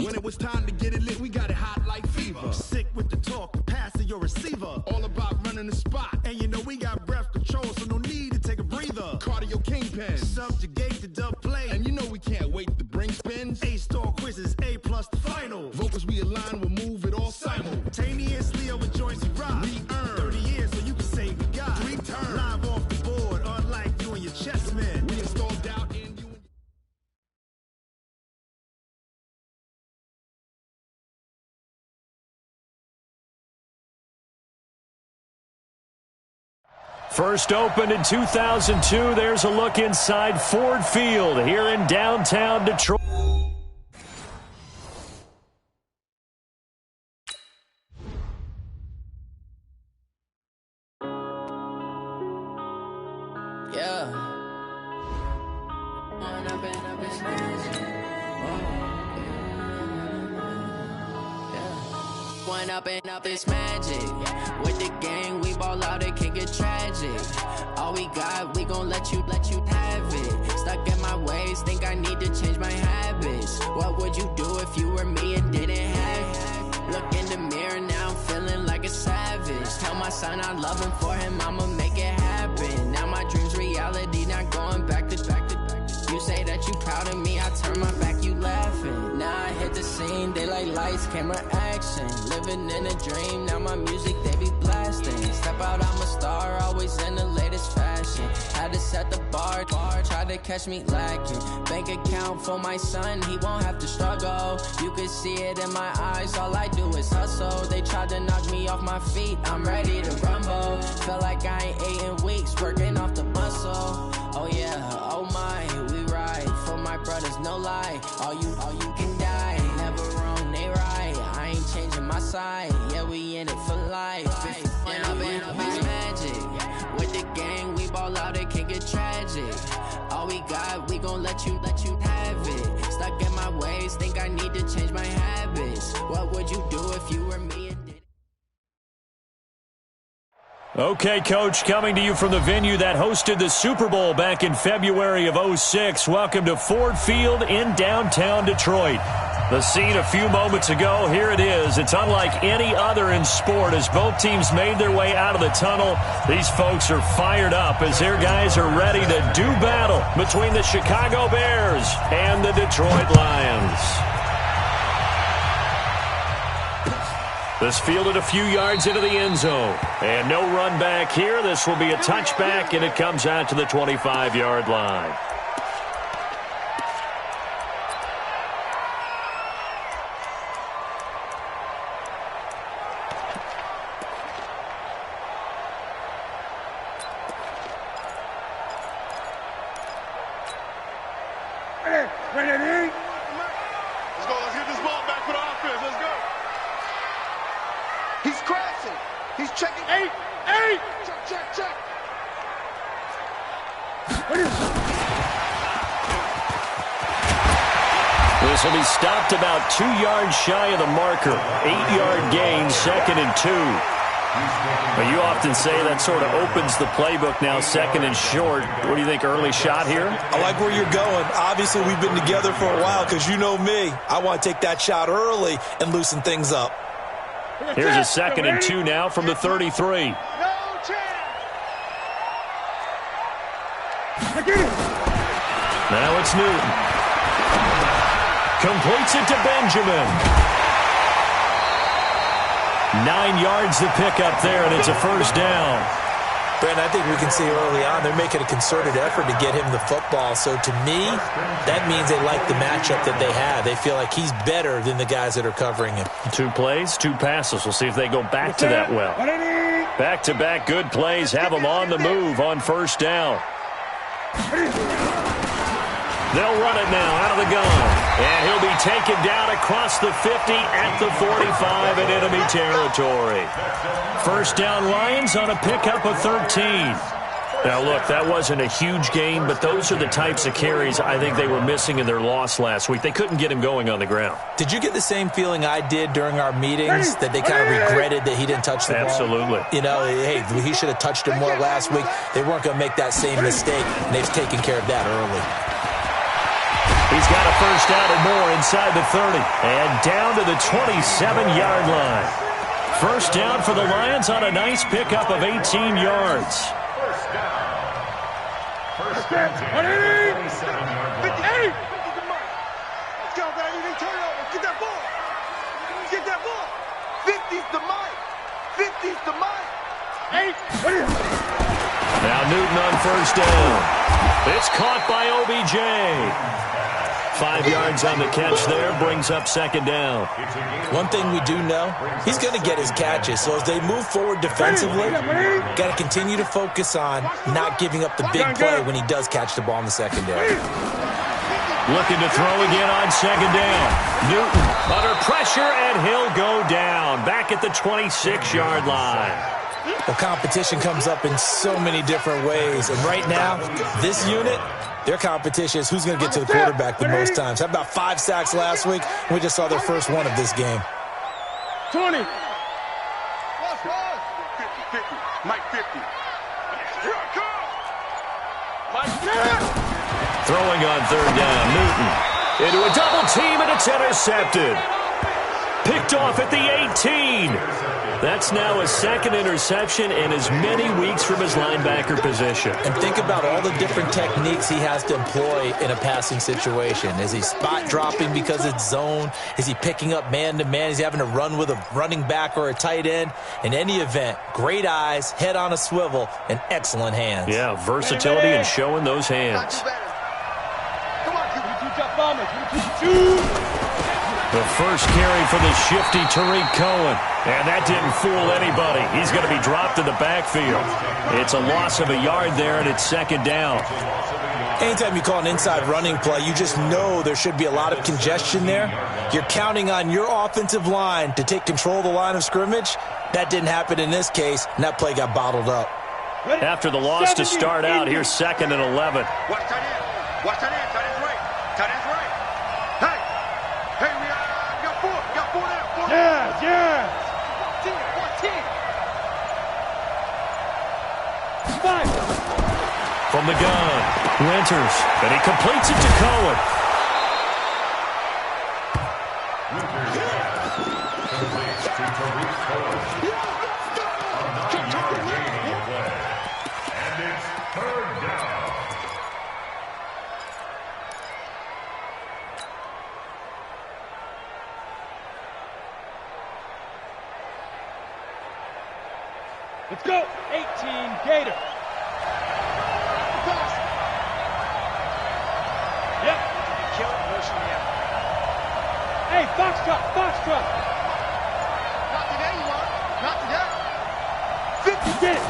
When it was time to get it lit, we got it hot like fever. Sick with the talk, passing your receiver. All about running the spot. And you know we got breath control, so no need to take a breather. Cardio kingpin. Subjugate the dub play. And you know we can't wait to bring spins. A-star quizzes, A+ the final. Vocals we align, we'll move it all simultaneously over joints we rock. We earn 30 years so you can say we got 3 turns. Live off the board, unlike you and your chess men. We installed doubt in you. First opened in 2002. There's a look inside Ford Field here in downtown Detroit. Up it's magic. With the gang, we ball out, it can get tragic. All we got, we gon' let you have it. Stuck in my ways, think I need to change my habits. What would you do if you were me and didn't have it? Look in the mirror, now I'm feeling like a savage. Tell my son I love him, for him I'ma make it happen. Now my dream's reality, not going back to. You say that you proud of me, I turn my back, you laughing. Now I hit the scene, they like lights, camera, action. Living in a dream, now my music, they be blasting. Step out, I'm a star, always in the latest fashion. Had to set the bar, try to catch me lacking. Bank account for my son, he won't have to struggle. You can see it in my eyes, all I do is hustle. They tried to knock me off my feet, I'm ready to rumble. Felt like I ain't ate in weeks, working off the muscle. Oh yeah, oh my, we ride for my brothers, no lie. All you can die, never wrong, they right. I ain't changing my side, yeah, we in it for life. When I've been up is magic. With the gang, we ball out, it can get tragic. All we got, we gon' let you have it. Stuck in my ways, think I need to change my habits. What would you do if you were me? Okay, Coach, coming to you from the venue that hosted the Super Bowl back in February of '06. Welcome to Ford Field in downtown Detroit. The scene a few moments ago, here it is. It's unlike any other in sport as both teams made their way out of the tunnel. These folks are fired up as their guys are ready to do battle between the Chicago Bears and the Detroit Lions. This fielded a few yards into the end zone. And no run back here. This will be a touchback, and it comes out to the 25-yard line. Let's go. Let's get this ball back for the offense. Let's go. He's crashing. He's checking. Eight. Check. This will be stopped about 2 yards shy of the marker. 8-yard gain, 2nd and 2. But you often say that sort of opens the playbook now, 2nd and short. What do you think, early shot here? I like where you're going. Obviously, we've been together for a while because you know me. I want to take that shot early and loosen things up. Here's a 2nd and 2 now from the 33. Now it's Newton. Completes it to Benjamin. 9 yards to pick up there, and it's a first down. Brent, I think we can see early on they're making a concerted effort to get him the football. So to me, that means they like the matchup that they have. They feel like he's better than the guys that are covering him. 2 plays, 2 passes. We'll see if they go back to that well. Back-to-back good plays have them on the move on first down. They'll run it now out of the gun. And he'll be taken down across the 50 at the 45 in enemy territory. First down Lions on a pickup of 13. Now, look, that wasn't a huge gain, but those are the types of carries I think they were missing in their loss last week. They couldn't get him going on the ground. Did you get the same feeling I did during our meetings, that they kind of regretted that he didn't touch the ball? Absolutely. You know, hey, he should have touched it more last week. They weren't going to make that same mistake, and they've taken care of that early. He's got a first down and more inside the 30. And down to the 27-yard line. First down for the Lions on a nice pickup of 18 yards. First down. 58. Let's go, baby. Turn over. Get that ball. Get that ball. 50's the mic. 50's the mic. 8. Now Newton on first down. It's caught by OBJ. 5 yards on the catch there, brings up second down. One thing we do know, he's going to get his catches. So as they move forward defensively, got to continue to focus on not giving up the big play when he does catch the ball in the secondary. Looking to throw again on second down. Newton under pressure, and he'll go down. Back at the 26-yard line. Well, competition comes up in so many different ways. And right now, this unit, their competition is who's going to get to the quarterback the most times. How about 5 sacks last week? We just saw their first one of this game. 20. 50, Mike 50. Here I come. Mike 50. Throwing on third down, Newton into a double team, and it's intercepted. Picked off at the 18. That's now a second interception in as many weeks from his linebacker position. And think about all the different techniques he has to employ in a passing situation. Is he spot dropping because it's zone? Is he picking up man-to-man? Is he having to run with a running back or a tight end? In any event, great eyes, head on a swivel, and excellent hands. Yeah, versatility and showing those hands. Come on, The first carry for the shifty Tariq Cohen. And that didn't fool anybody. He's going to be dropped in the backfield. It's a loss of a yard there, and it's second down. Anytime you call an inside running play, you just know there should be a lot of congestion there. You're counting on your offensive line to take control of the line of scrimmage. That didn't happen in this case, and that play got bottled up. After the loss to start out, here's 2nd and 11. Watch that in. Watch that in. Tight end's right. Tight end's right. Hey, we got 4. Got 4 now. 4 now. Yeah. 14. 5. From the gun, Winters, and he completes it to Cohen. Let's go. 18 Gator. Yep. Kill it, motion me out. Hey, Foxtrot. Not today, you want? Not today. 50, get it.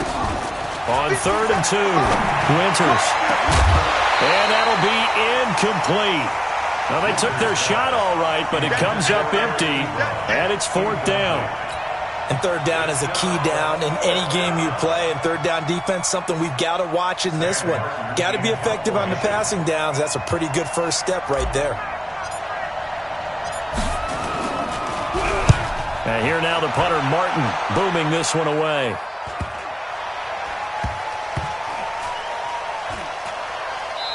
On 3rd and 2, Winters. And that'll be incomplete. Well, they took their shot all right, but it comes up empty, and it's 4th down. And 3rd down is a key down in any game you play. And 3rd down defense, something we've got to watch in this one. Got to be effective on the passing downs. That's a pretty good first step right there. And here now the punter, Martin, booming this one away.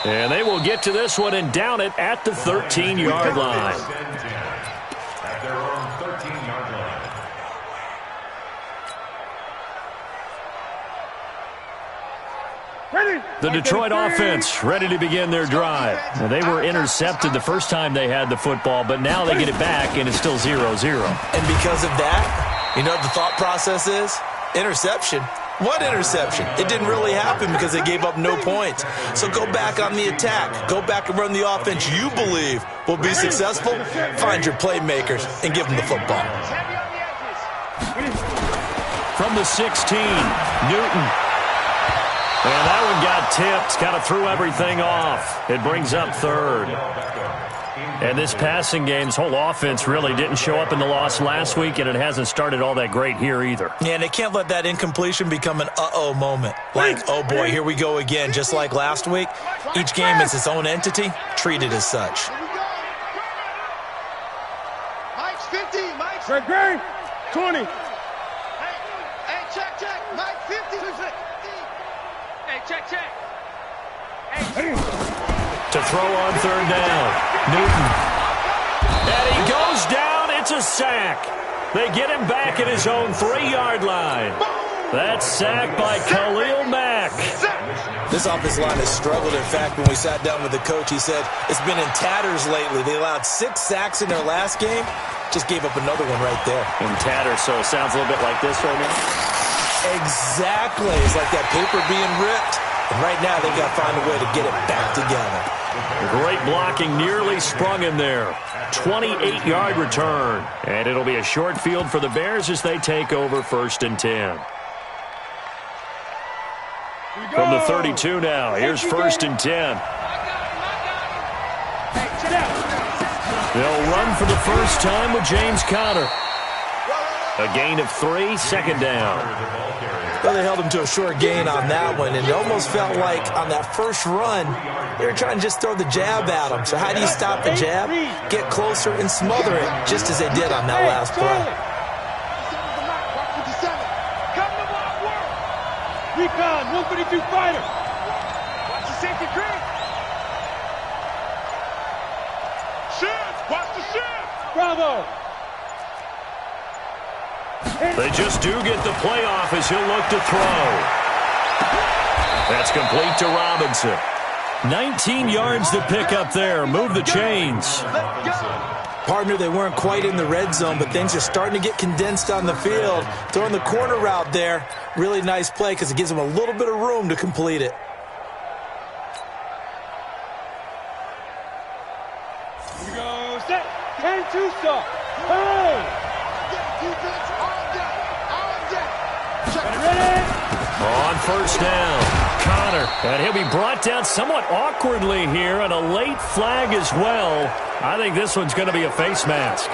And they will get to this one and down it at the 13-yard line. At their own 13-yard line. The Detroit offense ready to begin their drive. Now, they were intercepted the first time they had the football, but now they get it back, and it's still 0-0. And because of that, you know what the thought process is? Interception. What interception? It didn't really happen because they gave up no points. So go back on the attack. Go back and run the offense you believe will be successful. Find your playmakers and give them the football. From the 16, Newton. And that one got tipped, kind of threw everything off. It brings up 3rd. And this passing game's whole offense really didn't show up in the loss last week, and it hasn't started all that great here either. Yeah, and they can't let that incompletion become an uh-oh moment. Like, oh boy, here we go again. Just like last week, each game is its own entity, treated as such. Mike's 50. Mike's great. 20. Hey, check. Mike 50. Hey, check. Hey. To throw on third down. Newton. And he goes down. It's a sack. They get him back at his own 3-yard line. That's sacked by Khalil Mack. This offensive line has struggled. In fact, when we sat down with the coach, he said it's been in tatters lately. They allowed 6 sacks in their last game. Just gave up another one right there. In tatters, so it sounds a little bit like this right now. Exactly. It's like that paper being ripped. And right now, they've got to find a way to get it back together. Great blocking, nearly sprung him there. 28-yard return. And it'll be a short field for the Bears as they take over 1st and 10. From the 32 now, here's 1st and 10. They'll run for the first time with James Conner. A gain of 3, 2nd down. Well, they held him to a short gain on that one, and it almost felt like on that first run, they were trying to just throw the jab at him. So how do you stop the jab? Get closer and smother it, just as they did on that last play. Recon, 152 fighter. Watch the safety green. Shift, watch the shift. Bravo. They just do get the playoff as he'll look to throw. That's complete to Robinson. 19 yards to pick up there. Move the chains. Partner, they weren't quite in the red zone, but things are starting to get condensed on the field. Throwing the corner route there, really nice play because it gives them a little bit of room to complete it. Here we go, set, 10-2 stop. Hey! Defense on deck, ready? On 1st down, Conner. And he'll be brought down somewhat awkwardly here, and a late flag as well. I think this one's going to be a face mask.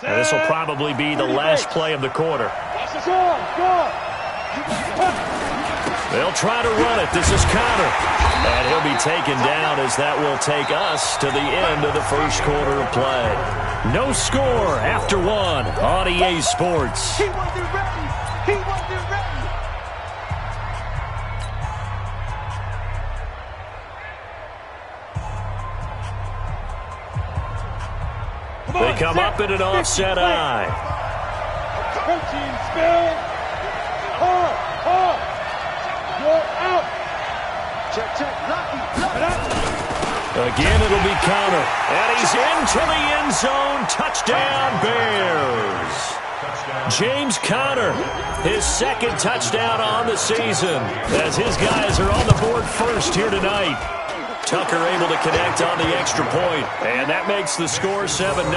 And this will probably be the last play of the quarter. They'll try to run it. This is Conner. And he'll be taken down as that will take us to the end of the first quarter of play. No score after 1 on EA Sports. He wasn't ready. He wasn't ready. They come up in an offset eye. Coaching spill. Hard. You're out. Check. Lucky. Again, it'll be Conner. And he's into the end zone. Touchdown, Bears. James Conner, his 2nd touchdown on the season, as his guys are on the board first here tonight. Tucker able to connect on the extra point, and that makes the score 7-0.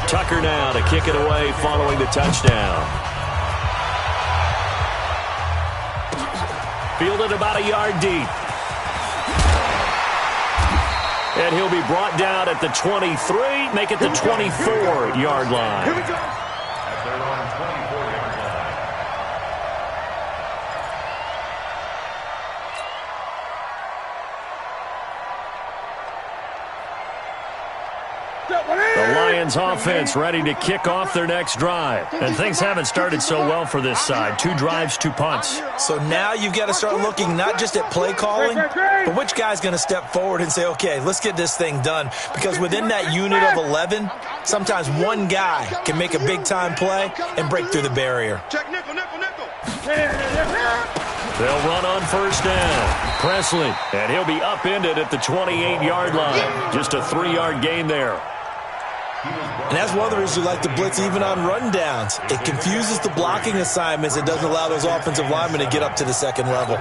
Tucker now to kick it away following the touchdown. Fielded about a yard deep. And he'll be brought down at the 23, make it the 24-yard line. Here we go. At their own 24-yard line. The Lions offense ready to kick off their next drive. And things haven't started so well for this side. 2 drives, 2 punts. So now you've got to start looking not just at play calling, but which guy's going to step forward and say, okay, let's get this thing done. Because within that unit of 11, sometimes one guy can make a big-time play and break through the barrier. Check nickel. They'll run on 1st down. Presley, and he'll be upended at the 28-yard line. Just a 3-yard gain there. And that's one of the reasons we like to blitz even on rundowns. It confuses the blocking assignments. It doesn't allow those offensive linemen to get up to the 2nd level.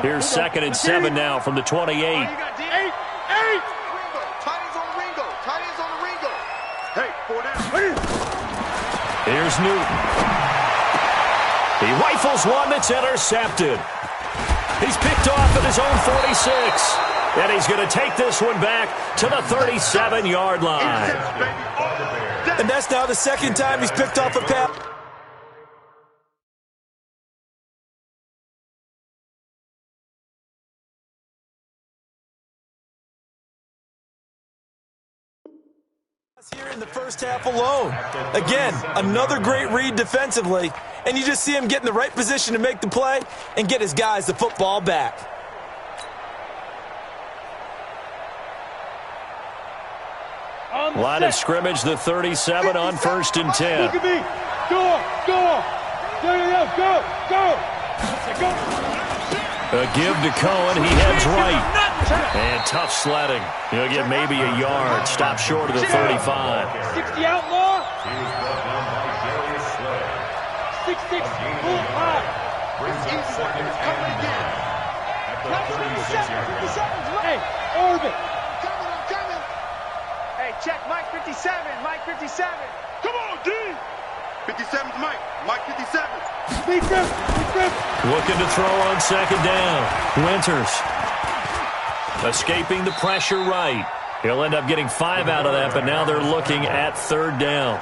Here's 2nd and 7 now from the 28. Tight ends on the Ringo. Hey, 4 down. Here's Newton. He rifles one that's intercepted. He's picked off at his own 46. And he's going to take this one back to the 37-yard line. And that's now the 2nd time he's picked off a pass. Here in the first half alone. Again, another great read defensively, and you just see him get in the right position to make the play and get his guys the football back. Line of scrimmage, the 37 on 1st and 10. Look at me. Go. A give to Cohen. He heads right. And tough sledding. He'll get maybe a yard. Stop short of the 35. 60 outlaw. 6-6. Full high. Coming again. At the 36-yard line. Hey, Orbit. I'm coming. Hey, check Mike 57. Mike 57. Come on, D. 57's Mike. Mike 57. Big grip. Looking to throw on 2nd down. Winters. Escaping the pressure right. He'll end up getting 5 out of that, but now they're looking at 3rd down.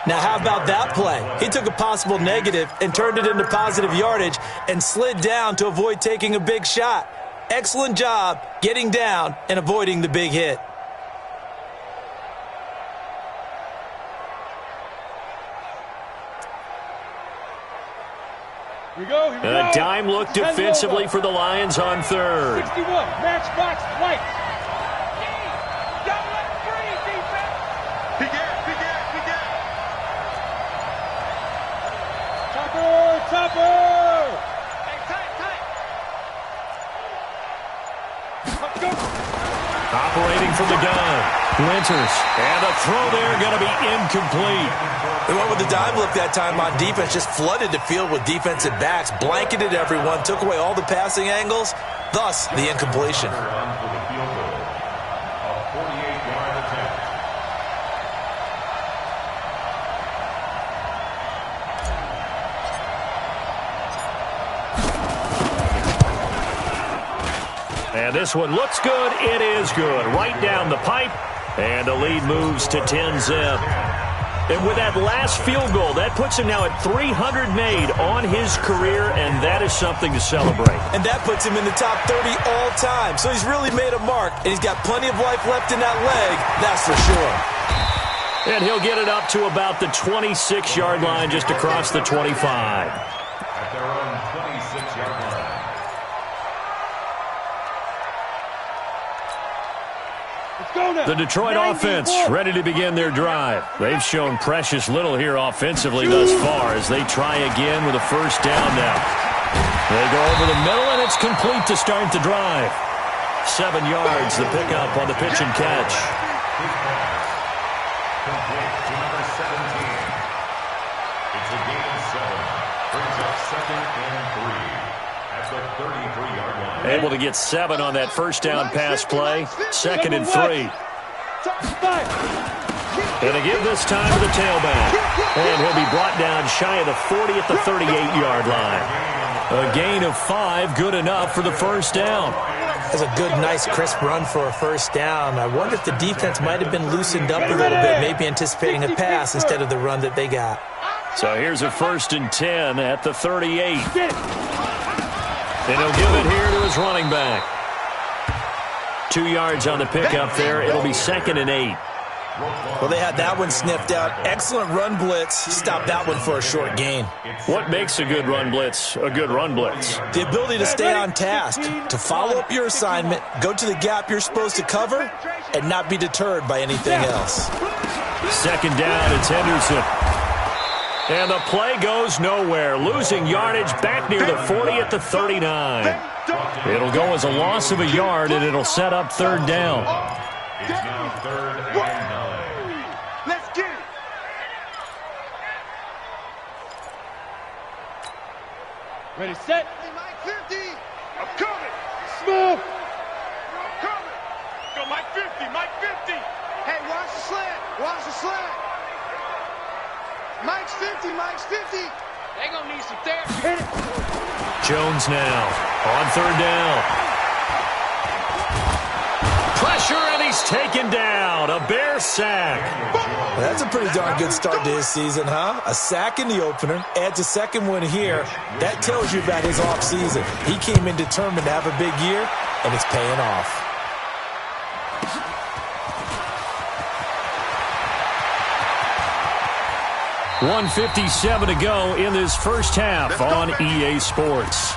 Now, how about that play? He took a possible negative and turned it into positive yardage and slid down to avoid taking a big shot. Excellent job getting down and avoiding the big hit. Here we go. A dime look defensively for the Lions on 3rd. 61. Matchbox white. Don't let free, defense. Big air. Chopper. Hey, tight. Let's go. Operating from the gun. Winters. And a throw there going to be incomplete. They went with the dime look that time on defense, just flooded the field with defensive backs, blanketed everyone, took away all the passing angles, thus the incompletion. And this one looks good. It is good. Right down the pipe. And the lead moves to 10-zip. And with that last field goal, that puts him now at 300 made on his career, and that is something to celebrate. And that puts him in the top 30 all time. So he's really made a mark, and he's got plenty of life left in that leg, that's for sure. And he'll get it up to about the 26-yard line, just across the 25. At their own 26-yard line. The Detroit offense ready to begin their drive. They've shown precious little here offensively thus far as they try again with a 1st down now. They go over the middle, and it's complete to start the drive. 7 yards, the pickup on the pitch and catch. Complete to number 17. It's a gain of 7. Brings up 2nd and 3 at the 33-yard line. Able to get 7 on that 1st down pass play. 2nd and 3. And a give this time to the tailback. And he'll be brought down shy of the 40 at the 38-yard line. A gain of 5, good enough for the 1st down. That's a good, nice, crisp run for a 1st down. I wonder if the defense might have been loosened up a little bit, maybe anticipating a pass instead of the run that they got. So here's a 1st and 10 at the 38. And he'll give it here to his running back. 2 yards on the pickup there. It'll be 2nd and 8. Well, they had that one sniffed out. Excellent run blitz. Stopped that one for a short gain. What makes a good run blitz a good run blitz? The ability to stay on task, to follow up your assignment, go to the gap you're supposed to cover, and not be deterred by anything else. 2nd down, it's Henderson. And the play goes nowhere. Losing yardage back near the 40 at the 39. It'll go as a loss of a yard, and it'll set up 3rd down. It's now 3rd and 9. Let's get it. Ready, set. Mike 50. I'm coming. Smooth. I'm coming. Go Mike 50. Mike 50. Hey, watch the slant. Watch the slant. Mike's 50. Mike's 50. They gonna need some therapy. Hit it. Jones now on 3rd down. Pressure, and he's taken down. A Bear sack. Well, that's a pretty darn good start to his season, huh? A sack in the opener, adds a 2nd one here. That tells you about his offseason. He came in determined to have a big year, and it's paying off. 1:57 to go in this first half on EA Sports.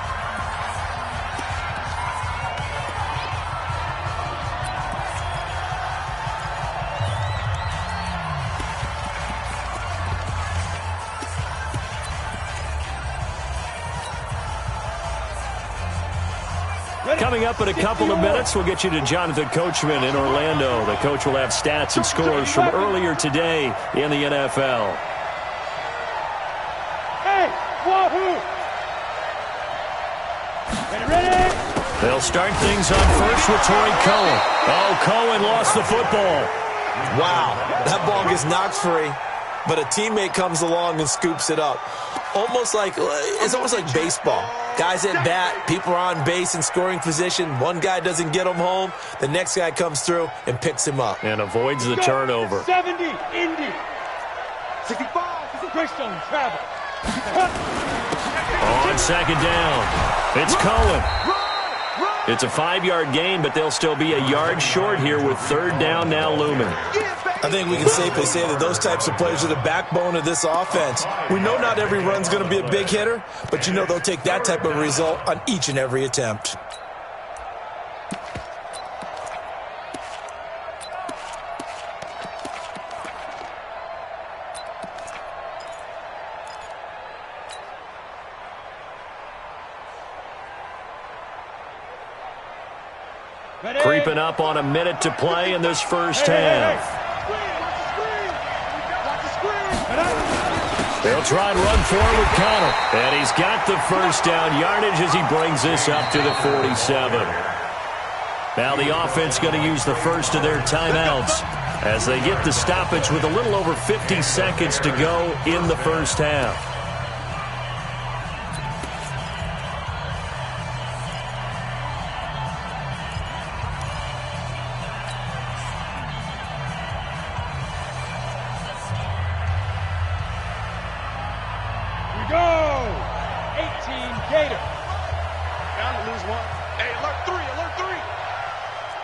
Coming up in a couple of minutes, we'll get you to Jonathan Coachman in Orlando. The coach will have stats and scores from earlier today in the NFL. Hey, wahoo! Ready? They'll start things on first with Torrey Cohen. Oh, Cohen lost the football. Wow, that ball gets knocked free, but a teammate comes along and scoops it up. It's almost like baseball. Guys at bat, people are on base in scoring position. One guy doesn't get him home. The next guy comes through and picks him up. And avoids the turnover. 70, Indy. 65, Christian travel. On second down, it's Cohen. It's a 5-yard gain, but they'll still be a yard short here with third down now looming. I think we can safely say that those types of plays are the backbone of this offense. We know not every run's going to be a big hitter, but you know they'll take that type of result on each and every attempt. Creeping up on a minute to play in this first half. They'll try and run forward with Connor. And he's got the first down yardage as he brings this up to the 47. Now the offense going to use the first of their timeouts as they get the stoppage with a little over 50 seconds to go in the first half.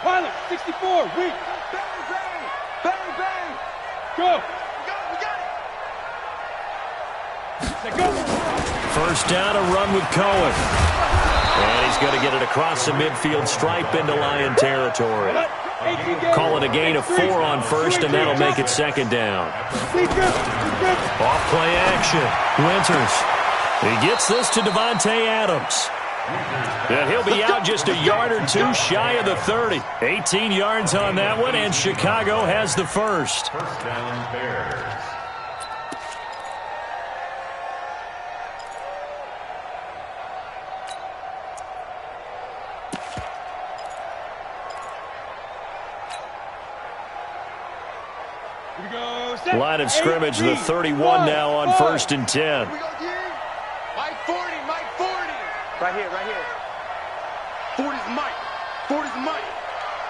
Pilot, 64, weak. Bang, bang, bang, bang. Go. We got it. Say go. First down, a run with Cohen. And he's going to get it across the midfield stripe into Lion territory. Call it a gain of 4 on first, and that'll make it second down. Off play action. Winters. He gets this to Devontae Adams. And he'll be out just a yard or two shy of the 30. 18 yards on that one, and Chicago has the first. First down, Bears. Line of scrimmage, the 31 now on 1st and 10. Mike 40, Mike 40. Right here. 40's Mike. 40's Mike.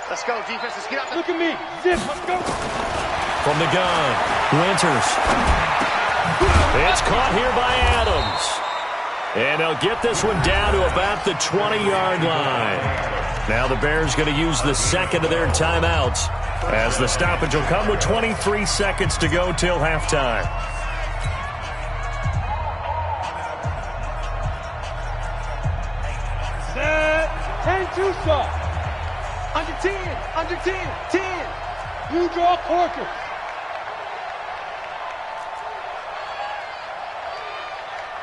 Let's go, defense. Let's get out there. Look at me. Zip. Let's go. From the gun, Winters. It's caught here by Adams. And they'll get this one down to about the 20-yard line. Now the Bears going to use the second of their timeouts, as the stoppage will come with 23 seconds to go till halftime. Set. 10-2 stop. Under 10. 10. You draw Corkers.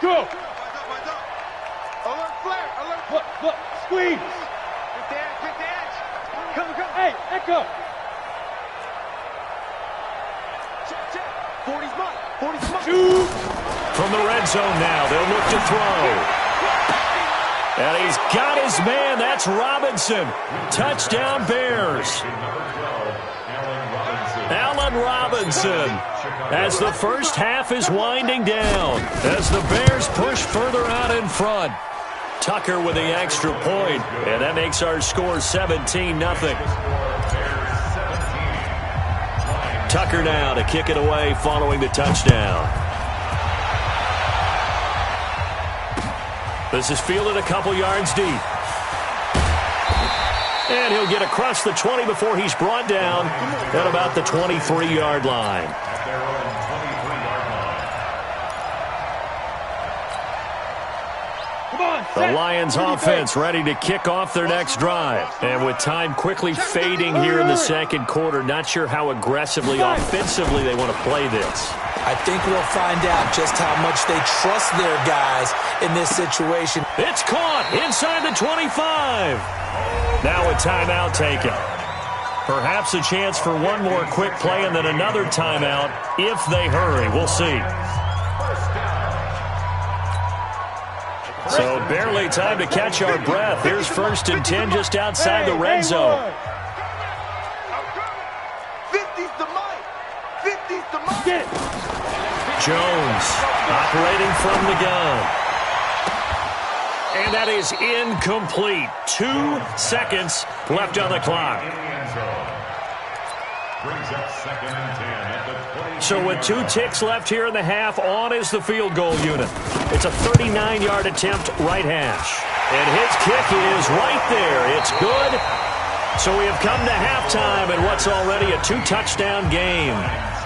Go. Alert flare. Look. Squeeze. Quick the edge. Come. Hey, echo. Check. 40's Mike. Shoot. From the red zone now, they'll look to throw. And he's got his man. That's Robinson. Touchdown, Bears. Allen Robinson. As the first half is winding down, as the Bears push further out in front. Tucker with the extra point, and that makes our score 17-0. Tucker now to kick it away following the touchdown. This is fielded a couple yards deep. And he'll get across the 20 before he's brought down at about the 23-yard line. The Lions offense ready to kick off their next drive. And with time quickly fading here in the second quarter, not sure how aggressively, offensively they want to play this. I think we'll find out just how much they trust their guys in this situation. It's caught inside the 25. Now a timeout taken. Perhaps a chance for one more quick play and then another timeout if they hurry. We'll see. So barely time to catch our breath. Here's 1st and 10 just outside the red zone. 50's the mic. 50's the mic. Jones operating from the gun. And that is incomplete. 2 seconds left on the clock. Brings up 2nd and 10 at the 20. So with 2 ticks left here in the half, on is the field goal unit. It's a 39-yard attempt, right hash. And his kick is right there. It's good. So we have come to halftime in what's already a 2-touchdown game.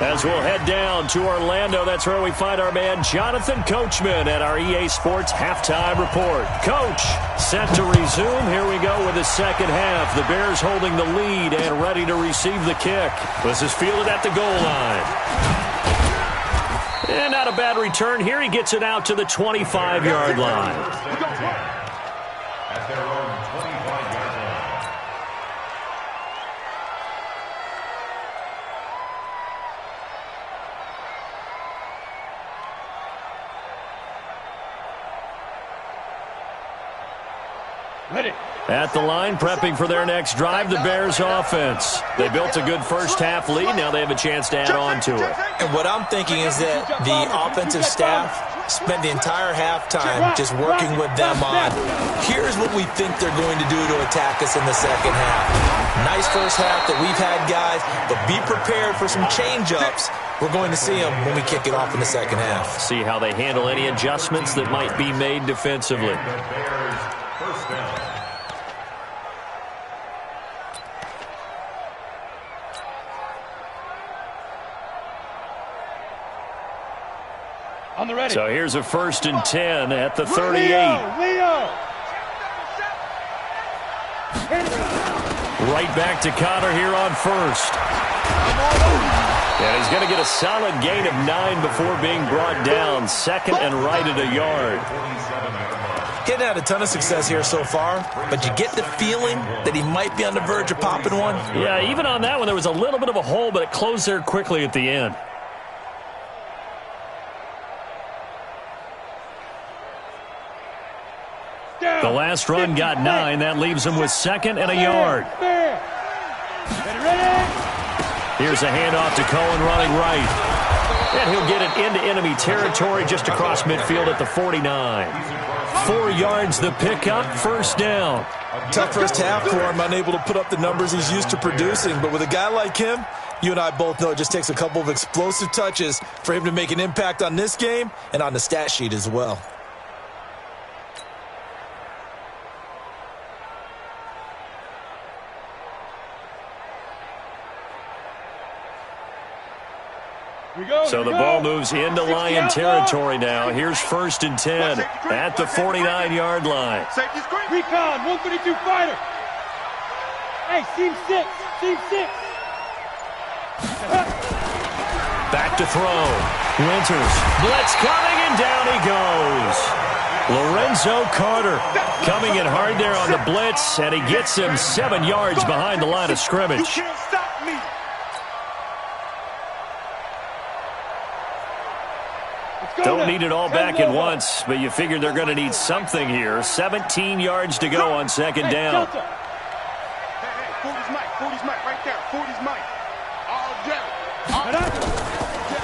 As we'll head down to Orlando, that's where we find our man Jonathan Coachman at our EA Sports Halftime Report. Coach, set to resume. Here we go with the second half. The Bears holding the lead and ready to receive the kick. This is fielded at the goal line. And not a bad return here. He gets it out to the 25-yard line. At their own 25-yard line. At the line, prepping for their next drive, the Bears offense. They built a good first half lead. Now they have a chance to add on to it. And what I'm thinking is that the offensive staff spent the entire halftime just working with them on, here's what we think they're going to do to attack us in the second half. Nice first half that we've had, guys, but be prepared for some change-ups. We're going to see them when we kick it off in the second half. See how they handle any adjustments that might be made defensively. The Bears first down. On the ready. So here's a 1st and 10 at the 38. Leo. Right back to Connor here on 1st. And he's going to get a solid gain of 9 before being brought down. 2nd and right at a yard. Getting had a ton of success here so far, but you get the feeling that he might be on the verge of popping one. Yeah, even on that one, there was a little bit of a hole, but it closed there quickly at the end. The last run got 9. That leaves him with 2nd and a yard. Here's a handoff to Cohen running right. And he'll get it into enemy territory just across midfield at the 49. 4 yards the pickup, 1st down. Tough first half for him, unable to put up the numbers he's used to producing. But with a guy like him, you and I both know it just takes a couple of explosive touches for him to make an impact on this game and on the stat sheet as well. So the ball moves into Lion territory now. Here's 1st and 10 at the 49-yard line. Recon, 132 fighter. Hey, team 6, team 6. Back to throw. Winters. Blitz coming, and down he goes. Lorenzo Carter coming in hard there on the blitz, and he gets him 7 yards behind the line of scrimmage. You can't stop me. Don't need it all back at once, but you figure they're going to need something here. 17 yards to go on 2nd down. Hey, 40's Mike, right there. 40's Mike. All day.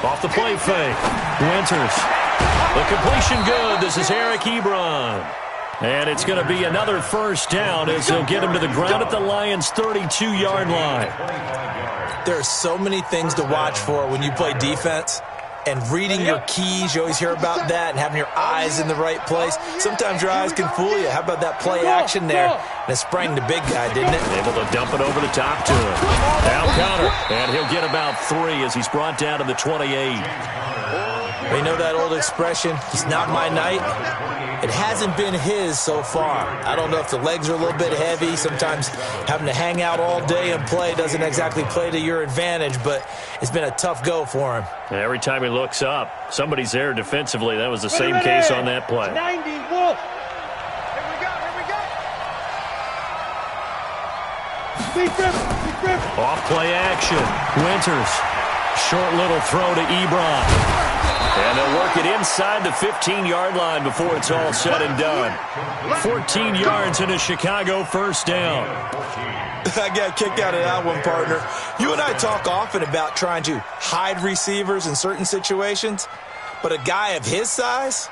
Off the play fake. Winters. The completion good. This is Eric Ebron. And it's going to be another 1st down as he'll get him to the ground at the Lions' 32-yard line. There are so many things to watch for when you play defense. And reading your keys, you always hear about that, and having your eyes in the right place. Sometimes your eyes can fool you. How about that play action there? And it sprang the big guy, didn't it? Able to dump it over the top to him. Now Connor, and he'll get about 3 as he's brought down to the 28. But you know that old expression, it's not my night? It hasn't been his so far. I don't know if the legs are a little bit heavy. Sometimes having to hang out all day and play doesn't exactly play to your advantage, but it's been a tough go for him. Every time he looks up, somebody's there defensively. That was the same case on that play. 90, Wolf. Here we go. Off play action. Winters. Short little throw to Ebron. And they'll work it inside the 15-yard line before it's all said and done. 14 yards and a Chicago first down. I got a kick out of that one, partner. You and I talk often about trying to hide receivers in certain situations, but a guy of his size,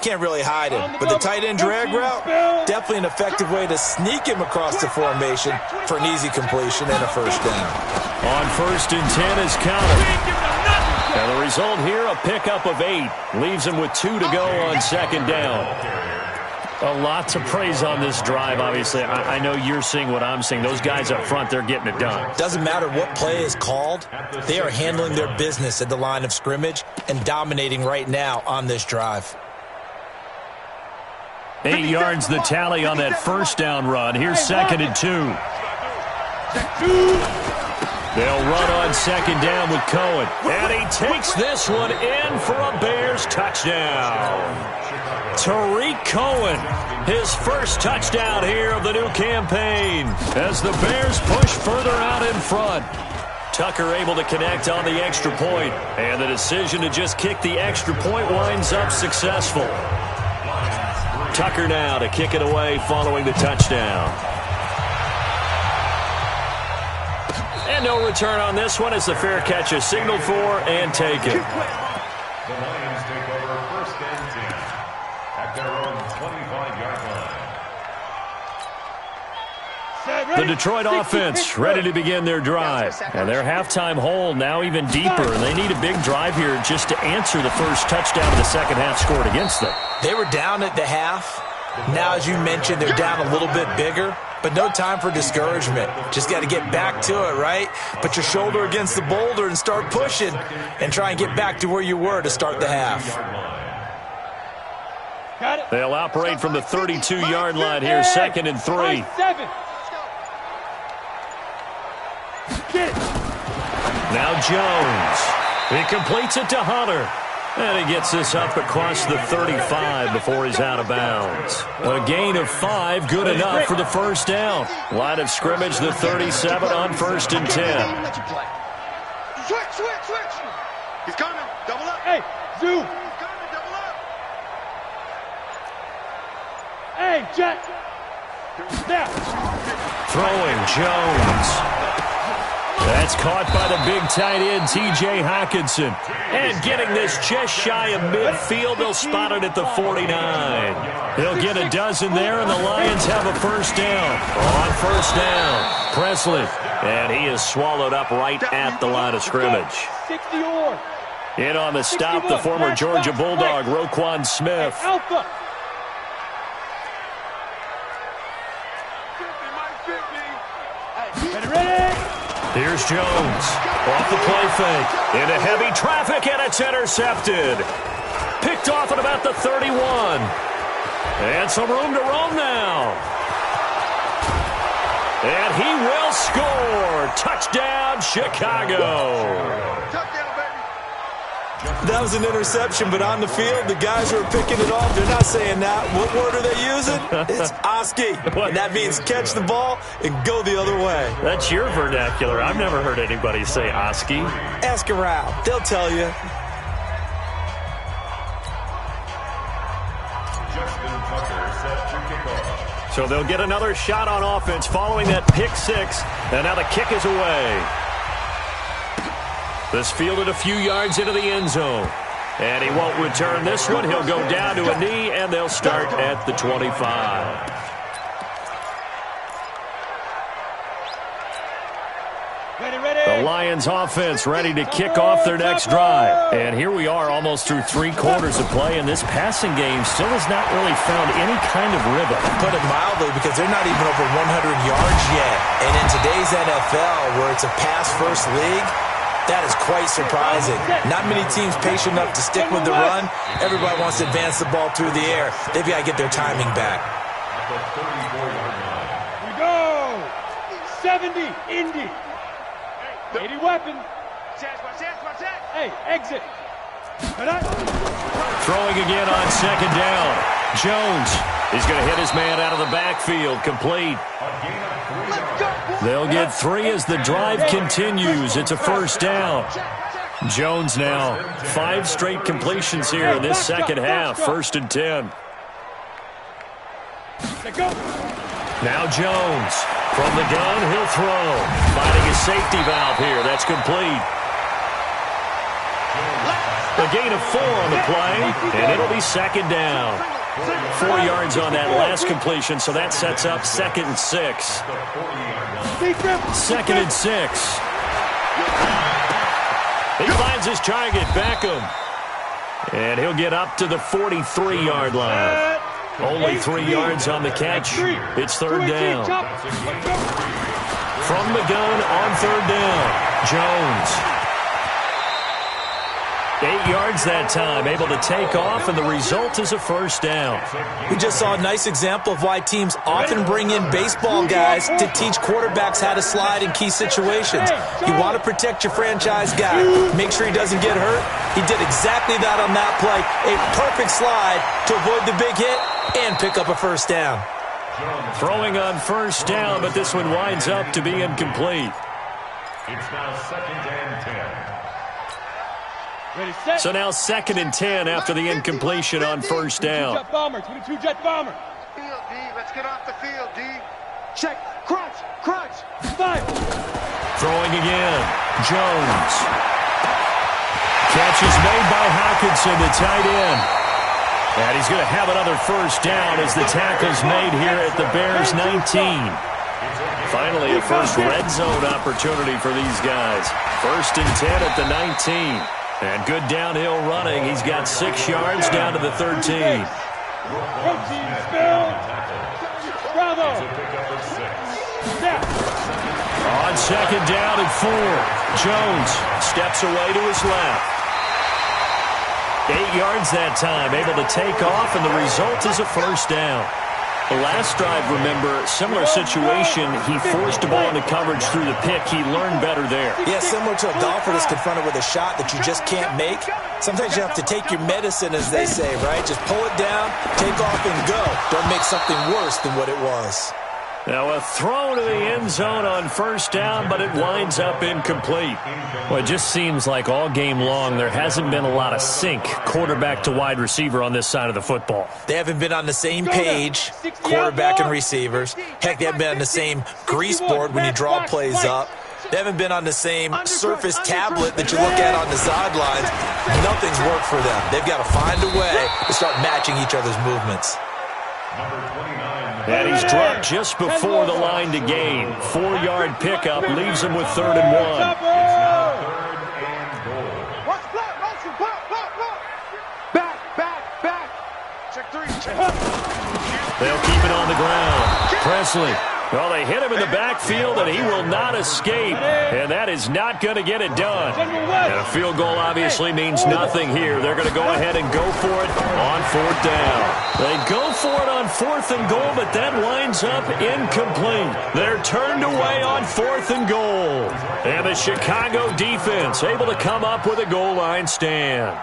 can't really hide him. But the tight end drag route, definitely an effective way to sneak him across the formation for an easy completion and a first down. On 1st and 10 is Connor. And the result here, a pickup of 8. Leaves him with 2 to go on 2nd down. A lot to praise on this drive, obviously. I know you're seeing what I'm seeing. Those guys up front, they're getting it done. Doesn't matter what play is called. They are handling their business at the line of scrimmage and dominating right now on this drive. 8 yards the tally on that first down run. Here's 2nd and 2. They'll run on 2nd down with Cohen. And he takes this one in for a Bears touchdown. Tariq Cohen, his first touchdown here of the new campaign as the Bears push further out in front. Tucker able to connect on the extra point, and the decision to just kick the extra point winds up successful. Tucker now to kick it away following the touchdown. And no return on this one as the fair catch is signaled for and taken. The Lions take over 1st and 10 at their own 25-yard line. The Detroit offense ready to begin their drive. And their halftime hole now even deeper. And they need a big drive here just to answer the first touchdown of the second half scored against them. They were down at the half. Now, as you mentioned, they're down a little bit bigger. But no time for discouragement. Just got to get back to it, right? Put your shoulder against the boulder and start pushing and try and get back to where you were to start the half. They'll operate from the 32-yard line here, 2nd and 3. Now Jones. He completes it to Hunter. And he gets this up across the 35 before he's out of bounds. A gain of 5, good enough for the first down. Line of scrimmage, the 37 on 1st and 10. Switch. He's coming. Double up. Hey, Zoo. He's coming. Double up. Hey, Jet. Now. Throwing Jones. That's caught by the big tight end, T.J. Hockenson. And getting this just shy of midfield, they'll spot it at the 49. They'll get a dozen there, and the Lions have a first down. On 1st down, Presley. And he is swallowed up right at the line of scrimmage. In on the stop, the former Georgia Bulldog, Roquan Smith. Here's Jones. Off the play fake. Into heavy traffic, and it's intercepted. Picked off at about the 31. And some room to roam now. And he will score. Touchdown, Chicago. That was an interception, but on the field, the guys who are picking it off, they're not saying that. What word are they using? It's Oski. And that means catch the ball and go the other way. That's your vernacular. I've never heard anybody say Oski. Ask around. They'll tell you. Justin Tucker set to kick off. So they'll get another shot on offense following that pick 6. And now the kick is away. This fielded a few yards into the end zone. And he won't return this one. He'll go down to a knee, and they'll start at the 25. The Lions offense ready to kick off their next drive. And here we are almost through 3 quarters of play, and this passing game still has not really found any kind of rhythm. Put it mildly, because they're not even over 100 yards yet. And in today's NFL, where it's a pass-first league, That is quite surprising. Not many teams patient enough to stick with the run. Everybody wants to advance the ball through the air. They've got to get their timing back. We go! 70, Indy. 80 weapon. Hey, exit. Throwing again on second down. Jones is going to hit his man out of the backfield. Complete. They'll get 3 as the drive continues. It's a first down. Jones now 5 straight completions here in this second half. 1st and 10. Now Jones from the gun. He'll throw. Finding a safety valve here. That's complete. A gain of 4 on the play, and it'll be second down. 4 yards on that last completion, so that sets up 2nd and 6. 2nd and 6. He finds his target, Beckham. And he'll get up to the 43-yard line. Only 3 yards on the catch. It's 3rd down. From the gun on 3rd down, Jones. 8 yards that time, able to take off, and the result is a 1st down. We just saw a nice example of why teams often bring in baseball guys to teach quarterbacks how to slide in key situations. You want to protect your franchise guy. Make sure he doesn't get hurt. He did exactly that on that play. A perfect slide to avoid the big hit and pick up a 1st down. Throwing on 1st down, but this one winds up to be incomplete. It's now 2nd and 10. So now 2nd and 10 after the incompletion on 1st down. 22 jet bomber. Field, D. Let's get off the field, D. Check. Crunch. 5. Throwing again. Jones. Catch is made by Hawkinson, the tight end. And he's going to have another 1st down as the tackle's made here at the Bears 19. Finally, a first red zone opportunity for these guys. 1st and 10 at the 19. And good downhill running. He's got 6 yards down to the 13. Bravo. On 2nd down and 4. Jones steps away to his left. 8 yards that time, able to take off, and the result is a 1st down. The last drive, remember, similar situation. He forced the ball into coverage through the pick. He learned better there. Yeah, similar to a golfer that's confronted with a shot that you just can't make. Sometimes you have to take your medicine, as they say, right? Just pull it down, take off, and go. Don't make something worse than what it was. Now a throw to the end zone on 1st down, but it winds up incomplete. Well, it just seems like all game long there hasn't been a lot of sync quarterback to wide receiver on this side of the football. They haven't been on the same page, quarterback and receivers. Heck, they haven't been on the same grease board when you draw plays up. They haven't been on the same Surface tablet that you look at on the sidelines. Nothing's worked for them. They've got to find a way to start matching each other's movements. And he's dropped just before the line to gain. 4-yard pickup leaves him with 3rd and 1. Back. Check 3. They'll keep it on the ground. Presley. Well, they hit him in the backfield, and he will not escape. And that is not going to get it done. And a field goal obviously means nothing here. They're going to go ahead and go for it on 4th down. They go for it on 4th and goal, but that winds up incomplete. They're turned away on 4th and goal. And the Chicago defense able to come up with a goal line stand.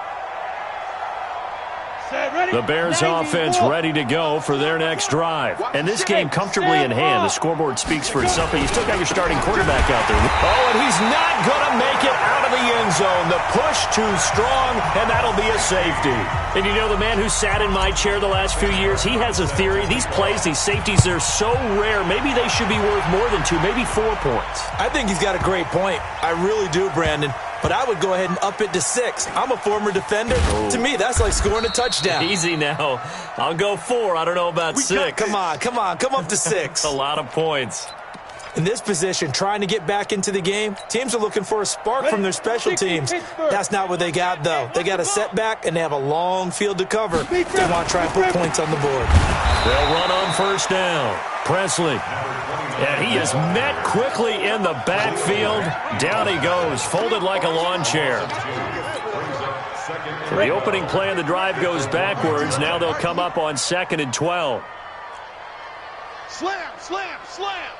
The Bears offense ready to go for their next drive. And this game comfortably in hand. The scoreboard speaks for itself, but you still got your starting quarterback out there. Oh, and he's not going to make it out of the end zone. The push too strong, and that'll be a safety. And you know, the man who sat in my chair the last few years, he has a theory. These plays, these safeties, they're so rare. Maybe they should be worth more than 2, maybe 4 points. I think he's got a great point. I really do, Brandon. But I would go ahead and up it to 6. I'm a former defender. Oh. To me, that's like scoring a touchdown. Easy now. I'll go 4. I don't know about 6. Come on. Come up to 6. A lot of points. In this position, trying to get back into the game, teams are looking for a spark from their special teams. That's not what they got, though. They got a setback, and they have a long field to cover if they want to try and put points on the board. They'll run on first down. Presley. And he is met quickly in the backfield. Down he goes, folded like a lawn chair. So the opening play of the drive goes backwards. Now they'll come up on 2nd and 12. Slam, slam, slam.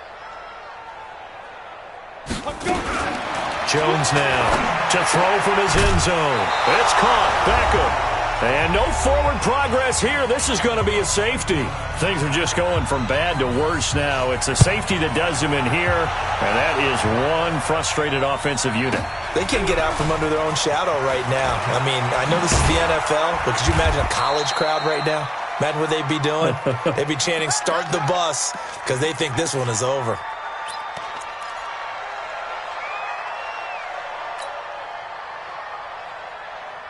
Jones now to throw from his end zone. It's caught. Beckham. And no forward progress here. This is going to be a safety. Things are just going from bad to worse now. It's a safety that does him in here, and that is one frustrated offensive unit. They can't get out from under their own shadow right now. I mean, I know this is the NFL, but could you imagine a college crowd right now? Imagine what they'd be doing. They'd be chanting, "Start the bus," because they think this one is over.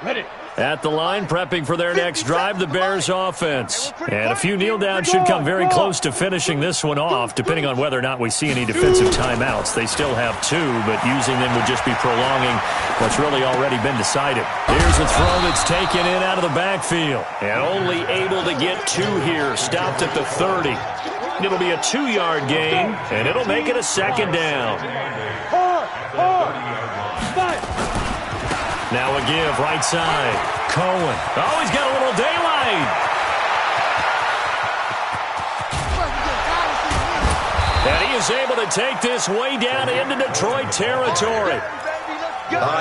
Ready. At the line, prepping for their next drive, the Bears offense. And a few kneel downs should come very close to finishing this one off, depending on whether or not we see any defensive timeouts. They still have 2, but using them would just be prolonging what's really already been decided. Here's a throw that's taken in out of the backfield. And only able to get 2 here, stopped at the 30. It'll be a 2-yard gain, and it'll make it a 2nd down. Now a give, right side. Cohen. Oh, he's got a little daylight. And he is able to take this way down into Detroit territory.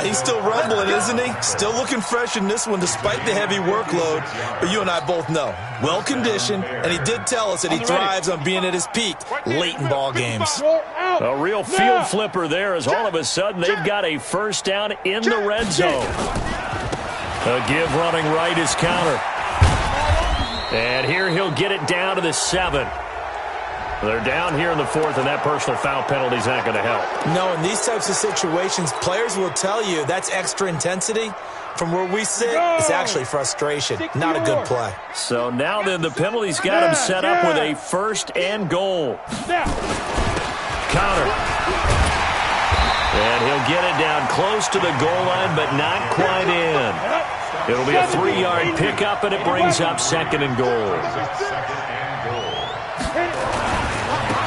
He's still rumbling, isn't he? Still looking fresh in this one despite the heavy workload. But you and I both know, well-conditioned, and he did tell us that he thrives on being at his peak late in ball games. A real field flipper there as all of a sudden they've got a first down in the red zone. A give running right is counter. And here he'll get it down to the 7. They're down here in the 4th, and that personal foul penalty is not going to help. No, in these types of situations, players will tell you that's extra intensity. From where we sit, it's actually frustration. Not a good play. So now then, the penalty's got him set up with a 1st and goal. Counter. And he'll get it down close to the goal line, but not quite in. It'll be a 3-yard pickup, and it brings up 2nd and goal.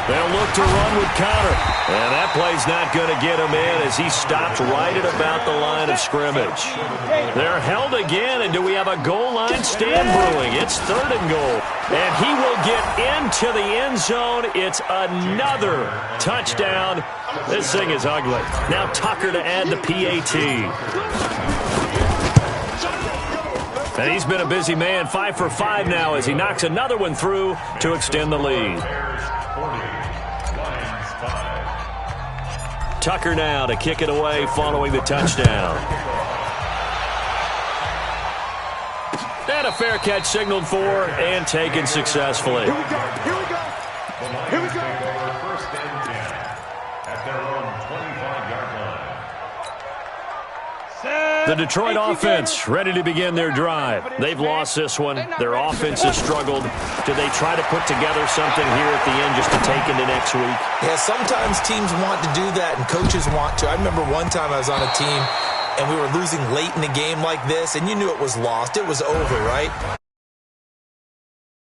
They'll look to run with counter. And that play's not going to get him in as he stopped right at about the line of scrimmage. They're held again, and do we have a goal line stand brewing? It's 3rd and goal. And he will get into the end zone. It's another touchdown. This thing is ugly. Now Tucker to add the PAT. And he's been a busy man, 5 for 5 now as he knocks another one through to extend the lead. Tucker now to kick it away following the touchdown. And a fair catch signaled for and taken successfully. Here we go. Here we go. Here we go. First and 10 at their own 25-yard line. The Detroit offense ready to begin their drive. They've lost this one. Their offense has struggled. Do they try to put together something here at the end just to take into next week? Yeah, sometimes teams want to do that and coaches want to. I remember one time I was on a team and we were losing late in the game like this, and you knew it was lost. It was over, right?